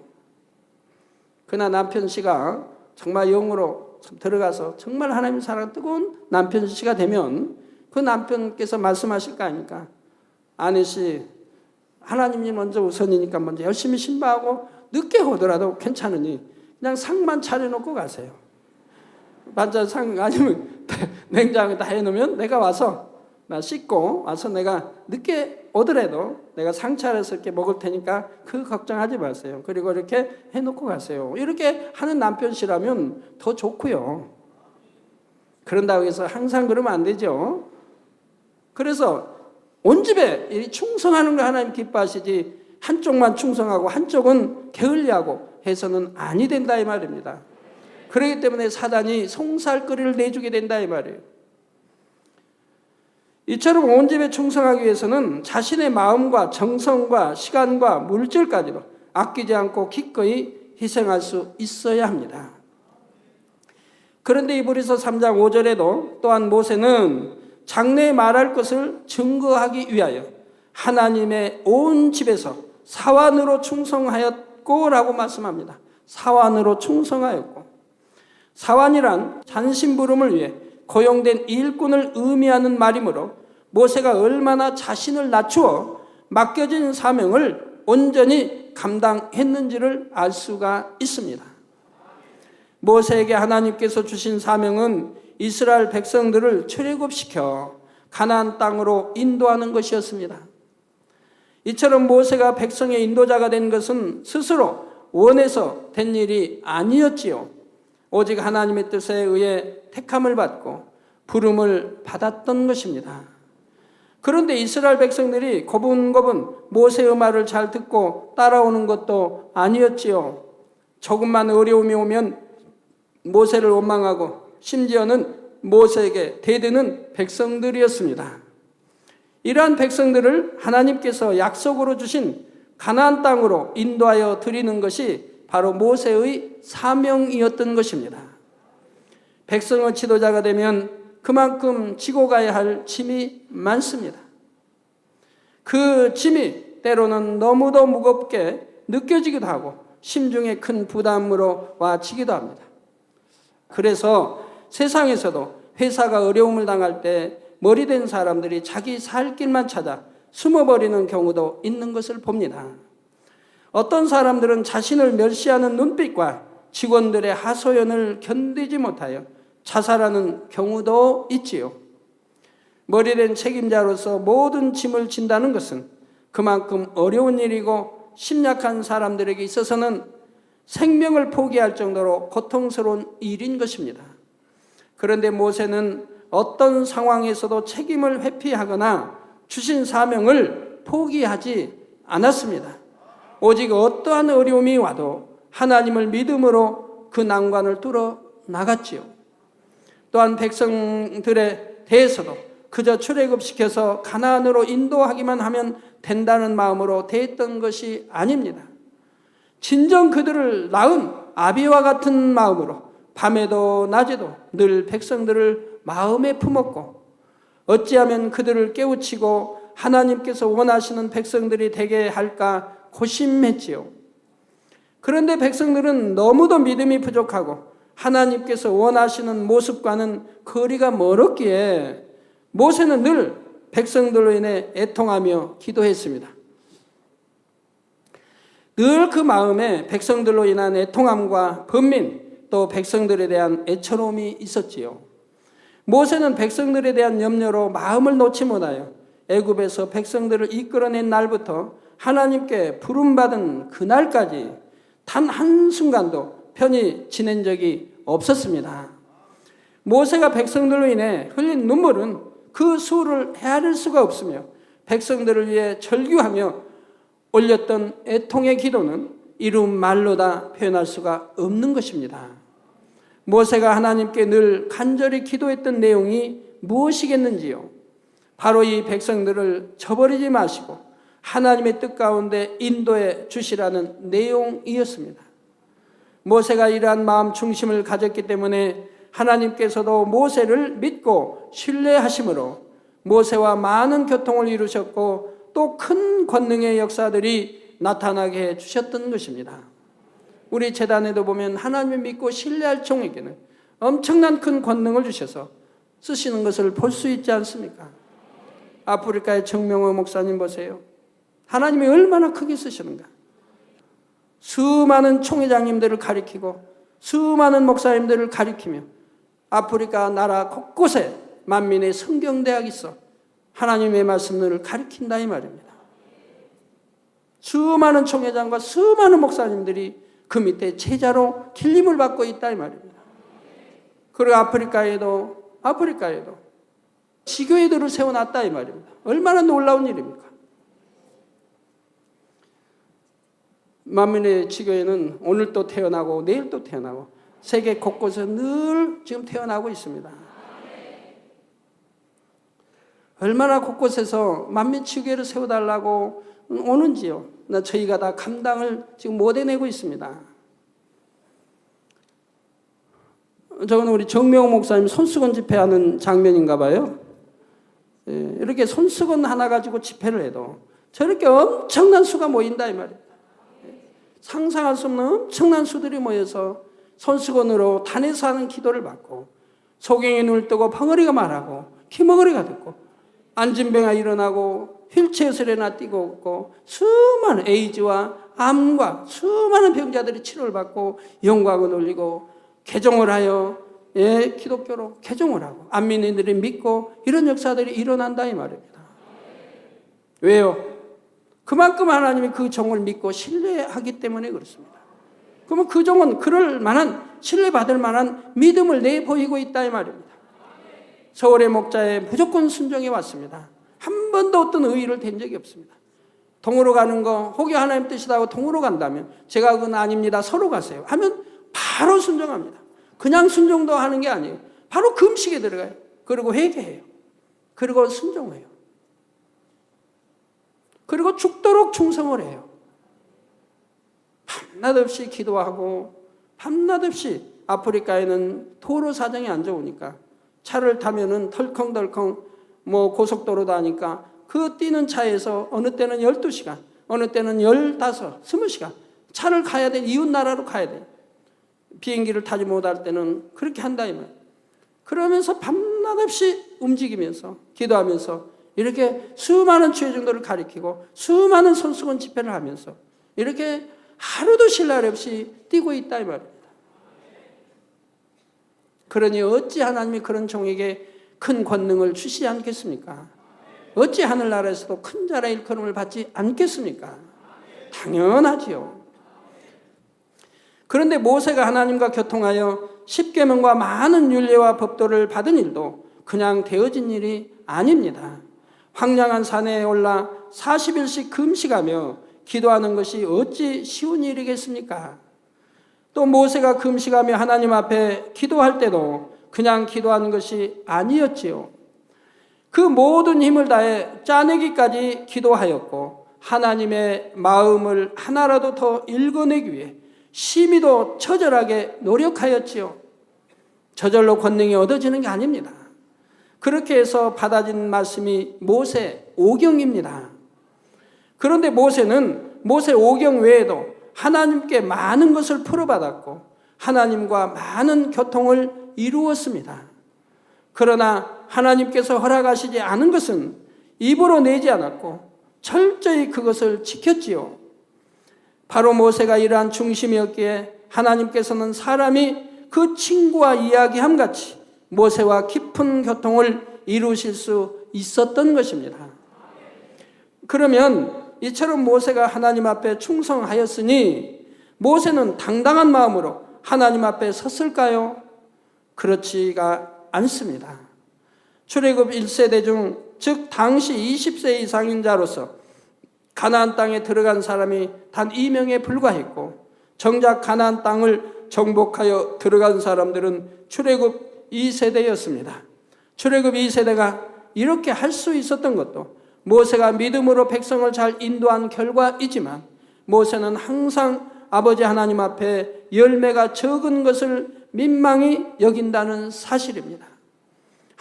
그러나 남편씨가 정말 영으로 들어가서 정말 하나님 사랑 뜨거운 남편씨가 되면 그 남편께서 말씀하실 거 아닙니까? 아내씨 하나님이 먼저 우선이니까 먼저 열심히 신바하고 늦게 오더라도 괜찮으니 그냥 상만 차려놓고 가세요. 반찬 상 아니면 냉장고에 다 해놓으면 내가 와서 나 씻고 와서 내가 늦게 오더라도 내가 상 차려서 이렇게 먹을 테니까 그 걱정하지 마세요. 그리고 이렇게 해놓고 가세요. 이렇게 하는 남편이라면 더 좋고요. 그런다고 해서 항상 그러면 안 되죠. 그래서 온 집에 충성하는 거 하나님 기뻐하시지 한쪽만 충성하고 한쪽은 게을리하고 해서는 아니 된다 이 말입니다. 그렇기 때문에 사단이 송살거리를 내주게 된다 이 말이에요. 이처럼 온 집에 충성하기 위해서는 자신의 마음과 정성과 시간과 물질까지도 아끼지 않고 기꺼이 희생할 수 있어야 합니다. 그런데 이브리서 3장 5절에도 또한 모세는 장래에 말할 것을 증거하기 위하여 하나님의 온 집에서 사완으로 충성하였고 라고 말씀합니다. 사완으로 충성하였고 사완이란 잔심부름을 위해 고용된 일꾼을 의미하는 말이므로 모세가 얼마나 자신을 낮추어 맡겨진 사명을 온전히 감당했는지를 알 수가 있습니다. 모세에게 하나님께서 주신 사명은 이스라엘 백성들을 출애굽시켜 가나안 땅으로 인도하는 것이었습니다. 이처럼 모세가 백성의 인도자가 된 것은 스스로 원해서 된 일이 아니었지요. 오직 하나님의 뜻에 의해 택함을 받고 부름을 받았던 것입니다. 그런데 이스라엘 백성들이 고분고분 모세의 말을 잘 듣고 따라오는 것도 아니었지요. 조금만 어려움이 오면 모세를 원망하고 심지어는 모세에게 대드는 백성들이었습니다. 이러한 백성들을 하나님께서 약속으로 주신 가나안 땅으로 인도하여 드리는 것이 바로 모세의 사명이었던 것입니다. 백성의 지도자가 되면 그만큼 지고 가야 할 짐이 많습니다. 그 짐이 때로는 너무도 무겁게 느껴지기도 하고 심중에 큰 부담으로 와지기도 합니다. 그래서 세상에서도 회사가 어려움을 당할 때 머리된 사람들이 자기 살 길만 찾아 숨어버리는 경우도 있는 것을 봅니다. 어떤 사람들은 자신을 멸시하는 눈빛과 직원들의 하소연을 견디지 못하여 자살하는 경우도 있지요. 머리된 책임자로서 모든 짐을 진다는 것은 그만큼 어려운 일이고 심약한 사람들에게 있어서는 생명을 포기할 정도로 고통스러운 일인 것입니다. 그런데 모세는 어떤 상황에서도 책임을 회피하거나 주신 사명을 포기하지 않았습니다. 오직 어떠한 어려움이 와도 하나님을 믿음으로 그 난관을 뚫어 나갔지요. 또한 백성들에 대해서도 그저 출애굽시켜서 가나안으로 인도하기만 하면 된다는 마음으로 대했던 것이 아닙니다. 진정 그들을 낳은 아비와 같은 마음으로 밤에도 낮에도 늘 백성들을 마음에 품었고 어찌하면 그들을 깨우치고 하나님께서 원하시는 백성들이 되게 할까 고심했지요. 그런데 백성들은 너무도 믿음이 부족하고 하나님께서 원하시는 모습과는 거리가 멀었기에 모세는 늘 백성들로 인해 애통하며 기도했습니다. 늘 그 마음에 백성들로 인한 애통함과 번민 또 백성들에 대한 애처로움이 있었지요. 모세는 백성들에 대한 염려로 마음을 놓지 못하여 애굽에서 백성들을 이끌어낸 날부터 하나님께 부름받은 그날까지 단 한순간도 편히 지낸 적이 없었습니다. 모세가 백성들로 인해 흘린 눈물은 그 수를 헤아릴 수가 없으며 백성들을 위해 절규하며 올렸던 애통의 기도는 이루 말로 다 표현할 수가 없는 것입니다. 모세가 하나님께 늘 간절히 기도했던 내용이 무엇이겠는지요? 바로 이 백성들을 저버리지 마시고 하나님의 뜻 가운데 인도해 주시라는 내용이었습니다. 모세가 이러한 마음 중심을 가졌기 때문에 하나님께서도 모세를 믿고 신뢰하심으로 모세와 많은 교통을 이루셨고 또 큰 권능의 역사들이 나타나게 해 주셨던 것입니다. 우리 제단에도 보면 하나님을 믿고 신뢰할 종에게는 엄청난 큰 권능을 주셔서 쓰시는 것을 볼 수 있지 않습니까? 아프리카의 정명호 목사님 보세요. 하나님이 얼마나 크게 쓰시는가. 수많은 총회장님들을 가리키고 수많은 목사님들을 가리키며 아프리카 나라 곳곳에 만민의 성경대학이 있어 하나님의 말씀을 가리킨다 이 말입니다. 수많은 총회장과 수많은 목사님들이 그 밑에 제자로 길림을 받고 있다 이 말입니다. 그리고 아프리카에도 지교회들을 세워놨다 이 말입니다. 얼마나 놀라운 일입니까? 만민의 지교회는 오늘 또 태어나고 내일 또 태어나고 세계 곳곳에 늘 지금 태어나고 있습니다. 얼마나 곳곳에서 만민 지교회를 세워달라고 오는지요. 저희가 다 감당을 지금 못 해내고 있습니다. 저건 우리 정명호 목사님 손수건 집회하는 장면인가 봐요. 이렇게 손수건 하나 가지고 집회를 해도 저렇게 엄청난 수가 모인다 이 말이에요. 상상할 수 없는 엄청난 수들이 모여서 손수건으로 단에서 하는 기도를 받고 소경이 눈을 뜨고 벙어리가 말하고 기머거리가 듣고 안진병이 일어나고 휠체어에서 일어나 뛰고 있고 수많은 에이즈와 암과 수많은 병자들이 치료를 받고 영광을 올리고 개종을 하여 기독교로 개종을 하고 안민인들이 믿고 이런 역사들이 일어난다 이 말입니다. 왜요? 그만큼 하나님이 그 종을 믿고 신뢰하기 때문에 그렇습니다. 그러면 그 종은 그럴 만한 신뢰받을 만한 믿음을 내보이고 있다 이 말입니다. 서울의 목자에 무조건 순종해 왔습니다. 한 번도 어떤 의의를 댄 적이 없습니다. 동으로 가는 거 혹여 하나님 뜻이다고 동으로 간다면 제가 그건 아닙니다. 서로 가세요 하면 바로 순종합니다. 그냥 순종도 하는 게 아니에요. 바로 금식에 들어가요. 그리고 회개해요. 그리고 순종해요. 그리고 죽도록 충성을 해요. 밤낮 없이 기도하고 밤낮 없이 아프리카에는 도로 사정이 안 좋으니까 차를 타면은 덜컹덜컹 고속도로도 하니까 그 뛰는 차에서 어느 때는 12시간, 어느 때는 15, 20시간 차를 가야 돼. 이웃 나라로 가야 돼. 비행기를 타지 못할 때는 그렇게 한다 이 말. 그러면서 밤낮 없이 움직이면서 기도하면서 이렇게 수많은 죄중들을 가리키고 수많은 손수건 집회를 하면서 이렇게 하루도 쉴 날 없이 뛰고 있다 이 말입니다. 그러니 어찌 하나님이 그런 종에게 큰 권능을 주시지 않겠습니까? 어찌 하늘나라에서도 큰 자라 일컬음을 받지 않겠습니까? 당연하지요. 그런데 모세가 하나님과 교통하여 십계명과 많은 율례와 법도를 받은 일도 그냥 되어진 일이 아닙니다. 황량한 산에 올라 40일씩 금식하며 기도하는 것이 어찌 쉬운 일이겠습니까? 또 모세가 금식하며 하나님 앞에 기도할 때도 그냥 기도하는 것이 아니었지요. 그 모든 힘을 다해 짜내기까지 기도하였고 하나님의 마음을 하나라도 더 읽어내기 위해 심히도 처절하게 노력하였지요. 저절로 권능이 얻어지는 게 아닙니다. 그렇게 해서 받아진 말씀이 모세 오경입니다. 그런데 모세는 모세 오경 외에도 하나님께 많은 것을 풀어받았고 하나님과 많은 교통을 이루었습니다. 그러나 하나님께서 허락하시지 않은 것은 입으로 내지 않았고 철저히 그것을 지켰지요. 바로 모세가 이러한 중심이었기에 하나님께서는 사람이 그 친구와 이야기함 같이 모세와 깊은 교통을 이루실 수 있었던 것입니다. 그러면 이처럼 모세가 하나님 앞에 충성하였으니 모세는 당당한 마음으로 하나님 앞에 섰을까요? 그렇지가 않습니다. 출애굽 1세대 중 즉 당시 20세 이상인 자로서 가나안 땅에 들어간 사람이 단 2명에 불과했고, 정작 가나안 땅을 정복하여 들어간 사람들은 출애굽 2세대였습니다. 출애굽 2세대가 이렇게 할 수 있었던 것도 모세가 믿음으로 백성을 잘 인도한 결과이지만, 모세는 항상 아버지 하나님 앞에 열매가 적은 것을 민망히 여긴다는 사실입니다.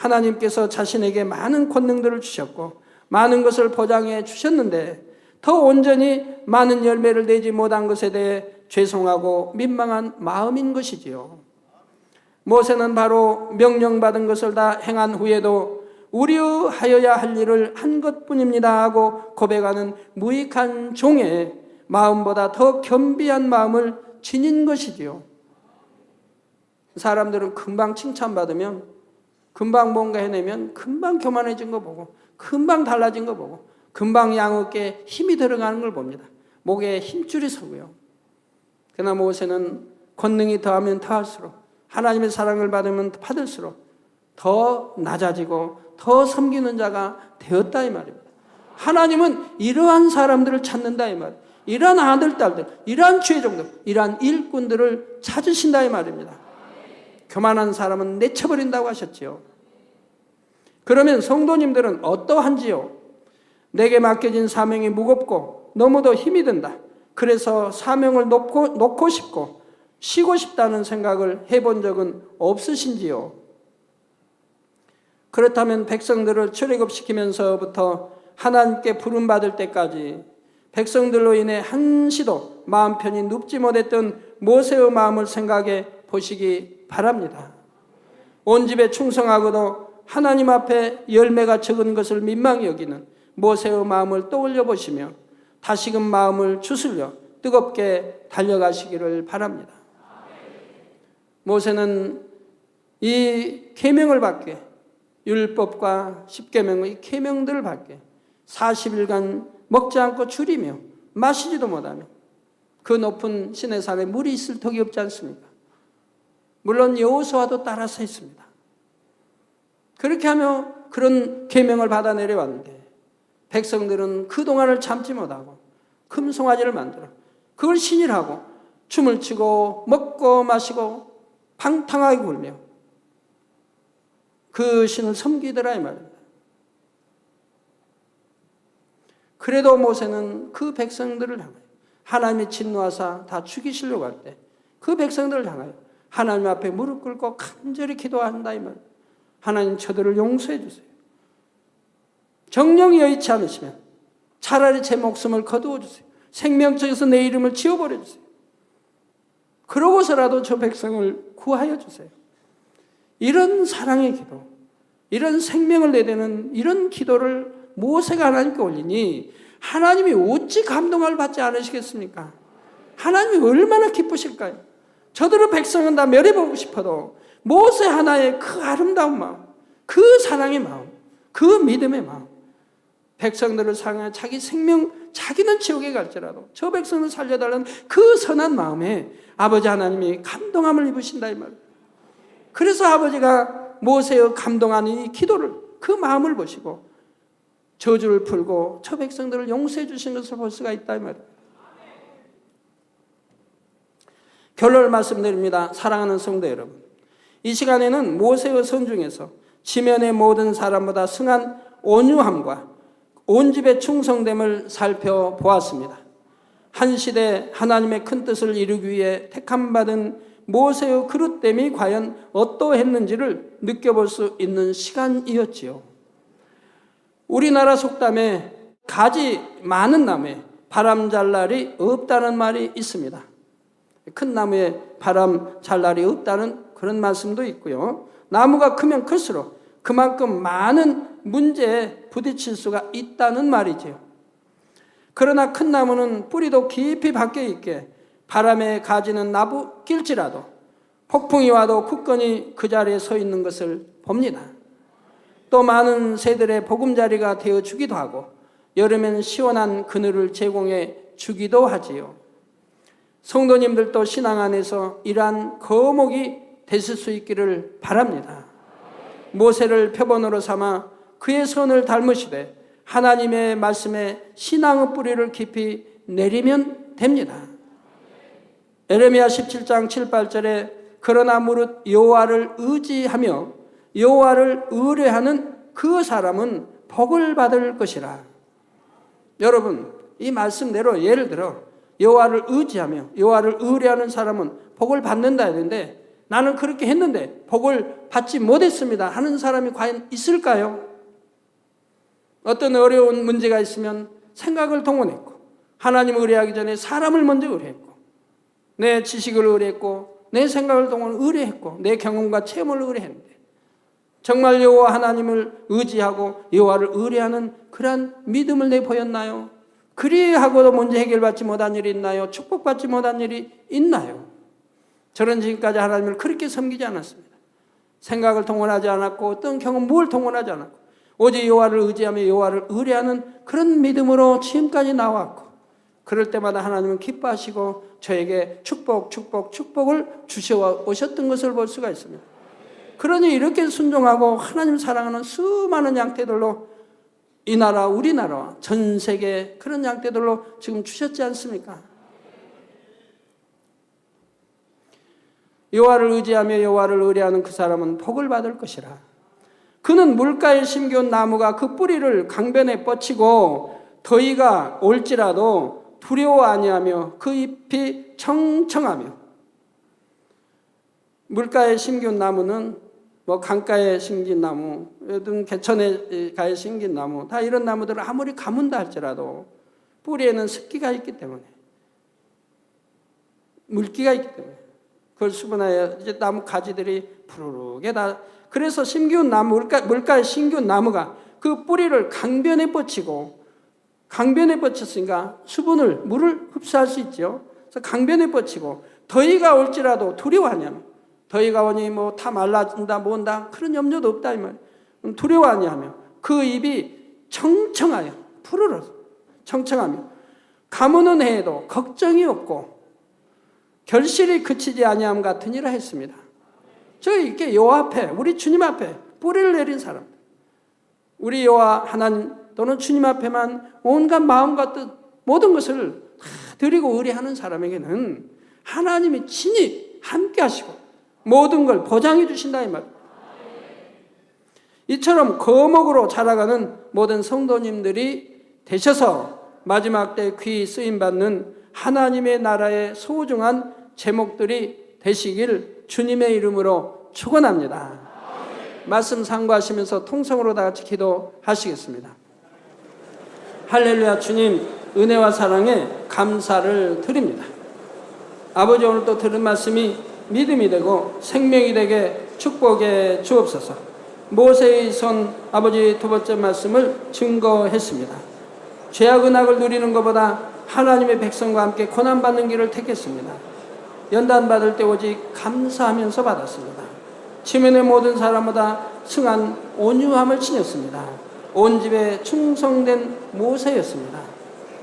하나님께서 자신에게 많은 권능들을 주셨고 많은 것을 보장해 주셨는데 더 온전히 많은 열매를 내지 못한 것에 대해 죄송하고 민망한 마음인 것이지요. 모세는 바로 명령받은 것을 다 행한 후에도 우려하여야 할 일을 한 것뿐입니다 하고 고백하는 무익한 종의 마음보다 더 겸비한 마음을 지닌 것이지요. 사람들은 금방 칭찬받으면, 금방 뭔가 해내면 금방 교만해진 거 보고, 금방 달라진 거 보고, 금방 양어깨에 힘이 들어가는 걸 봅니다. 목에 힘줄이 서고요. 그러나 모세는 권능이 더하면 더할수록, 하나님의 사랑을 받으면 받을수록 더 낮아지고 더 섬기는 자가 되었다 이 말입니다. 하나님은 이러한 사람들을 찾는다 이 말입니다. 이러한 아들, 딸들, 이러한 죄종들, 이러한 일꾼들을 찾으신다 이 말입니다. 교만한 사람은 내쳐버린다고 하셨지요. 그러면 성도님들은 어떠한지요? 내게 맡겨진 사명이 무겁고 너무도 힘이 든다. 그래서 사명을 놓고 싶고 쉬고 싶다는 생각을 해본 적은 없으신지요? 그렇다면 백성들을 출애굽시키면서부터 하나님께 부름받을 때까지 백성들로 인해 한시도 마음 편히 눕지 못했던 모세의 마음을 생각해 보시기 바랍니다. 온 집에 충성하고도 하나님 앞에 열매가 적은 것을 민망히 여기는 모세의 마음을 떠올려 보시며 다시금 마음을 추스려 뜨겁게 달려가시기를 바랍니다. 모세는 이 계명을 받게, 율법과 십계명의 이 계명들을 받게 40일간 먹지 않고 줄이며 마시지도 못하며 그 높은 시내산에 물이 있을 턱이 없지 않습니까? 물론 여호수아도 따라서 했습니다. 그렇게 하며 그런 계명을 받아 내려왔는데 백성들은 그동안을 참지 못하고 금송아지를 만들어 그걸 신일하고 춤을 추고 먹고 마시고 방탕하게 굴며 그 신을 섬기더라 이 말입니다. 그래도 모세는 그 백성들을 향하여 하나님이 진노하사 다 죽이시려고 할 때 그 백성들을 향하여 하나님 앞에 무릎 꿇고 간절히 기도한다 이 말입니다. 하나님 저들을 용서해 주세요. 정령이 여의치 않으시면 차라리 제 목숨을 거두어 주세요. 생명책에서 내 이름을 지워버려 주세요. 그러고서라도 저 백성을 구하여 주세요. 이런 사랑의 기도, 이런 생명을 내대는 이런 기도를 모세가 하나님께 올리니 하나님이 어찌 감동을 받지 않으시겠습니까? 하나님이 얼마나 기쁘실까요? 저들의 백성은 다 멸해보고 싶어도 모세 하나의 그 아름다운 마음, 그 사랑의 마음, 그 믿음의 마음, 백성들을 사랑해 자기 생명, 자기는 지옥에 갈지라도 저 백성을 살려달라는 그 선한 마음에 아버지 하나님이 감동함을 입으신다 이 말이에요. 그래서 아버지가 모세의 감동하는 이 기도를, 그 마음을 보시고 저주를 풀고 저 백성들을 용서해 주신 것을 볼 수가 있다 이 말이에요. 결론을 말씀드립니다. 사랑하는 성도 여러분, 이 시간에는 모세의 선 중에서 지면의 모든 사람보다 승한 온유함과 온 집의 충성됨을 살펴보았습니다. 한 시대 하나님의 큰 뜻을 이루기 위해 택함받은 모세의 그릇됨이 과연 어떠했는지를 느껴볼 수 있는 시간이었지요. 우리나라 속담에 가지 많은 나무에 바람 잘 날이 없다는 말이 있습니다. 큰 나무에 바람 잘 날이 없다는 그런 말씀도 있고요. 나무가 크면 클수록 그만큼 많은 문제에 부딪힐 수가 있다는 말이지요. 그러나 큰 나무는 뿌리도 깊이 박혀 있게 바람에 가지는 나부길지라도 폭풍이 와도 굳건히 그 자리에 서 있는 것을 봅니다. 또 많은 새들의 보금자리가 되어 주기도 하고 여름엔 시원한 그늘을 제공해 주기도 하지요. 성도님들도 신앙 안에서 이러한 거목이 되실 수 있기를 바랍니다. 모세를 표본으로 삼아 그의 손을 닮으시되 하나님의 말씀에 신앙의 뿌리를 깊이 내리면 됩니다. 에레미야 17장 7, 8절에 그러나 무릇 여호와를 의지하며 여호와를 의뢰하는 그 사람은 복을 받을 것이라. 여러분, 이 말씀대로 예를 들어 여호와를 의지하며 여호와를 의뢰하는 사람은 복을 받는다 했는데, 나는 그렇게 했는데 복을 받지 못했습니다 하는 사람이 과연 있을까요? 어떤 어려운 문제가 있으면 생각을 동원했고, 하나님을 의뢰하기 전에 사람을 먼저 의뢰했고, 내 지식을 의뢰했고, 내 생각을 동원 의뢰했고, 내 경험과 체험을 의뢰했는데, 정말 여호와 하나님을 의지하고 여호와를 의뢰하는 그러한 믿음을 내보였나요? 그리하고도 문제 해결받지 못한 일이 있나요? 축복받지 못한 일이 있나요? 저는 지금까지 하나님을 그렇게 섬기지 않았습니다. 생각을 동원하지 않았고, 어떤 경험 뭘 동원하지 않았고, 오직 여호와를 의지하며 여호와를 의뢰하는 그런 믿음으로 지금까지 나왔고, 그럴 때마다 하나님은 기뻐하시고 저에게 축복을 주셔 오셨던 것을 볼 수가 있습니다. 그러니 이렇게 순종하고 하나님 사랑하는 수많은 양떼들로 이 나라, 우리나라와 전 세계 그런 양떼들로 지금 주셨지 않습니까? 여호와를 의지하며 여호와를 의뢰하는 그 사람은 복을 받을 것이라. 그는 물가에 심겨온 나무가 그 뿌리를 강변에 뻗치고 더위가 올지라도 두려워 아니하며 그 잎이 청청하며. 물가에 심겨온 나무는 강가에 심긴 나무, 개천가에 심긴 나무, 다 이런 나무들을 아무리 가문다 할지라도 뿌리에는 습기가 있기 때문에, 물기가 있기 때문에 그걸 수분하여 이제 나무 가지들이 푸르르게 다. 그래서 심기운 나무, 물가에 심기운 나무가 그 뿌리를 강변에 뻗치고, 강변에 뻗쳤으니까 물을 흡수할 수 있죠. 그래서 강변에 뻗치고 더위가 올지라도 두려워하냐면, 더위가 오니 다 말라진다 뭔다 그런 염려도 없다 이 말이에요. 두려워하냐며 그 입이 청청하여 푸르르 청청하며 가무는 해에도 걱정이 없고 결실이 그치지 아니함 같으니라 했습니다. 이렇게 여호와 앞에, 우리 주님 앞에 뿌리를 내린 사람, 우리 여호와 하나님 또는 주님 앞에만 온갖 마음과 뜻 모든 것을 다 드리고 의뢰하는 사람에게는 하나님이 친히 함께 하시고 모든 걸 보장해 주신다 이 말입니다. 이처럼 거목으로 자라가는 모든 성도님들이 되셔서 마지막 때 귀히 쓰임받는 하나님의 나라의 소중한 제목들이 되시길 주님의 이름으로 축원합니다. 말씀 상고하시면서 통성으로 다 같이 기도하시겠습니다. 할렐루야. 주님 은혜와 사랑에 감사를 드립니다. 아버지, 오늘 또 들은 말씀이 믿음이 되고 생명이 되게 축복해 주옵소서. 모세의 손, 아버지 두 번째 말씀을 증거했습니다. 죄악 은학을 누리는 것보다 하나님의 백성과 함께 고난받는 길을 택했습니다. 연단받을 때 오직 감사하면서 받았습니다. 지면의 모든 사람보다 승한 온유함을 지녔습니다. 온 집에 충성된 모세였습니다.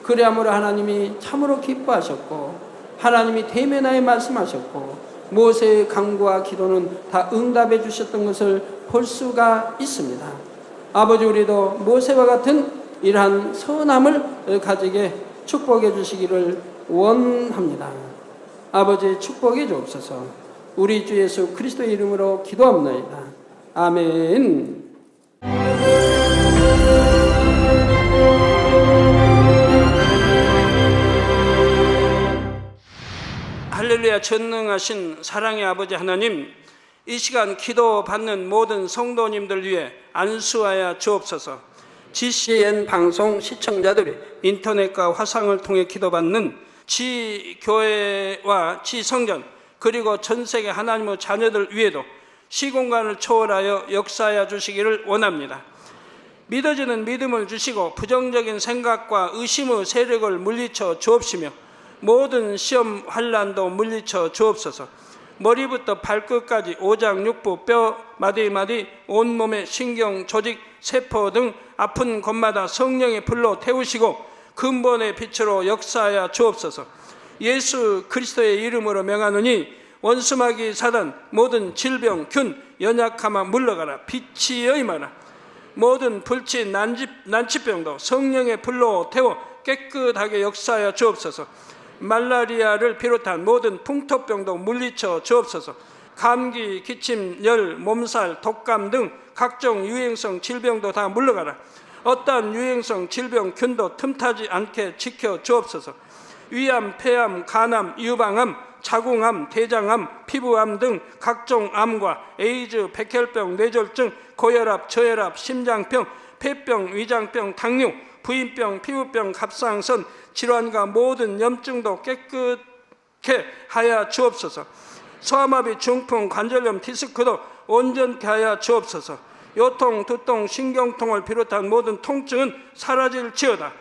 그리함으로 하나님이 참으로 기뻐하셨고, 하나님이 대면하여 말씀하셨고, 모세의 간구와 기도는 다 응답해 주셨던 것을 볼 수가 있습니다. 아버지, 우리도 모세와 같은 이러한 선함을 가지게 축복해 주시기를 원합니다. 아버지, 축복해 주옵소서. 우리 주 예수 그리스도의 이름으로 기도합니다. 아멘. 할렐루야. 전능하신 사랑의 아버지 하나님, 이 시간 기도 받는 모든 성도님들 위해 안수하여 주옵소서. GCN 방송 시청자들이 인터넷과 화상을 통해 기도받는 지교회와 지성전 그리고 전세계 하나님의 자녀들 위에도 시공간을 초월하여 역사하여 주시기를 원합니다. 믿어지는 믿음을 주시고 부정적인 생각과 의심의 세력을 물리쳐 주옵시며 모든 시험 환난도 물리쳐 주옵소서. 머리부터 발끝까지 오장육부 뼈 마디마디 온몸의 신경 조직 세포 등 아픈 곳마다 성령의 불로 태우시고 근본의 빛으로 역사하여 주옵소서. 예수 그리스도의 이름으로 명하노니 원수마귀 사단 모든 질병 균 연약함아 물러가라. 빛이여 임하라. 모든 불치 난치병도 성령의 불로 태워 깨끗하게 역사하여 주옵소서. 말라리아를 비롯한 모든 풍토병도 물리쳐 주옵소서. 감기, 기침, 열, 몸살, 독감 등 각종 유행성 질병도 다 물러가라. 어떠한 유행성 질병 균도 틈타지 않게 지켜 주옵소서. 위암, 폐암, 간암, 유방암, 자궁암, 대장암, 피부암 등 각종 암과 에이즈, 백혈병, 뇌졸중, 고혈압, 저혈압, 심장병, 폐병, 위장병, 당뇨, 부인병, 피부병, 갑상선 질환과 모든 염증도 깨끗게 하여 주옵소서. 소아마비, 중풍, 관절염, 디스크도 온전케 하여 주옵소서. 요통, 두통, 신경통을 비롯한 모든 통증은 사라질지어다.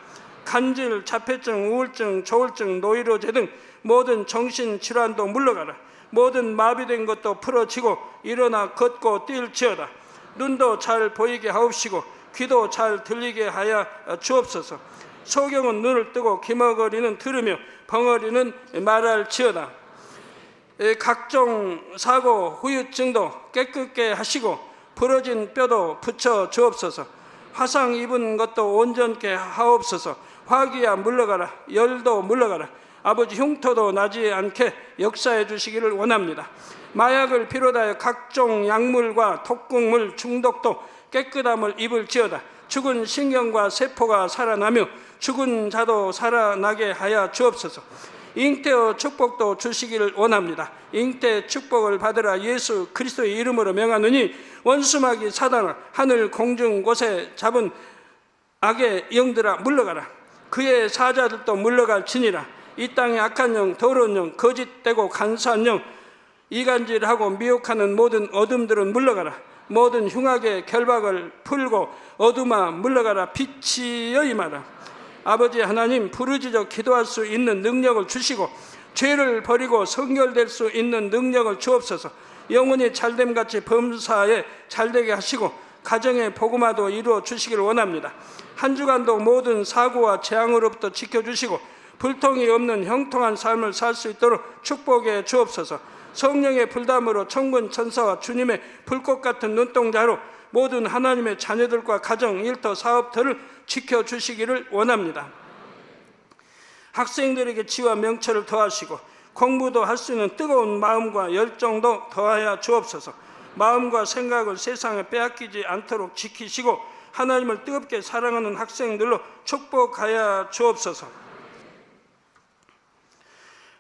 간질, 자폐증, 우울증, 조울증, 노이로제 등 모든 정신질환도 물러가라. 모든 마비된 것도 풀어지고 일어나 걷고 뛸지어다. 눈도 잘 보이게 하옵시고 귀도 잘 들리게 하여 주옵소서. 소경은 눈을 뜨고 기머거리는 들으며 벙어리는 말할지어다. 각종 사고, 후유증도 깨끗게 하시고 부러진 뼈도 붙여 주옵소서. 화상 입은 것도 온전케 하옵소서. 화기야 물러가라. 열도 물러가라. 아버지 흉터도 나지 않게 역사해 주시기를 원합니다. 마약을 비롯하여 각종 약물과 독극물 중독도 깨끗함을 입을지어다. 죽은 신경과 세포가 살아나며 죽은 자도 살아나게 하여 주옵소서. 잉태의 축복도 주시기를 원합니다. 잉태 축복을 받으라. 예수 그리스도의 이름으로 명하노니 원수마귀 사단아 하늘 공중 곳에 잡은 악의 영들아 물러가라. 그의 사자들도 물러갈지니라. 이 땅의 악한 영, 더러운 영, 거짓되고 간사한 영, 이간질하고 미혹하는 모든 어둠들은 물러가라. 모든 흉악의 결박을 풀고 어둠아 물러가라. 빛이여 임하라. 아버지 하나님, 부르짖어 기도할 수 있는 능력을 주시고 죄를 버리고 성결될 수 있는 능력을 주옵소서. 영혼이 잘됨같이 범사에 잘되게 하시고 가정의 복음화도 이루어 주시기를 원합니다. 한 주간도 모든 사고와 재앙으로부터 지켜주시고 불통이 없는 형통한 삶을 살 수 있도록 축복해 주옵소서. 성령의 불담으로 천군 천사와 주님의 불꽃 같은 눈동자로 모든 하나님의 자녀들과 가정, 일터, 사업터를 지켜주시기를 원합니다. 학생들에게 지와 명철을 더하시고 공부도 할 수 있는 뜨거운 마음과 열정도 더하여 주옵소서. 마음과 생각을 세상에 빼앗기지 않도록 지키시고 하나님을 뜨겁게 사랑하는 학생들로 축복하여 주옵소서.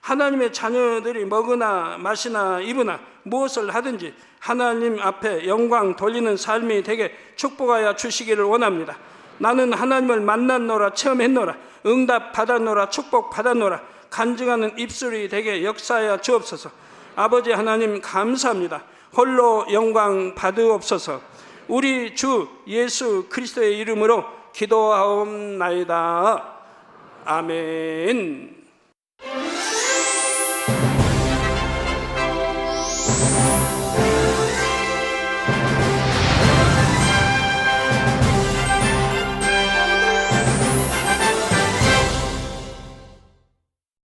하나님의 자녀들이 먹으나 마시나 입으나 무엇을 하든지 하나님 앞에 영광 돌리는 삶이 되게 축복하여 주시기를 원합니다. 나는 하나님을 만났노라, 체험했노라, 응답 받았노라, 축복 받았노라, 간증하는 입술이 되게 역사하여 주옵소서. 아버지 하나님 감사합니다. 홀로 영광 받으옵소서. 우리 주 예수 그리스도의 이름으로 기도하옵나이다. 아멘.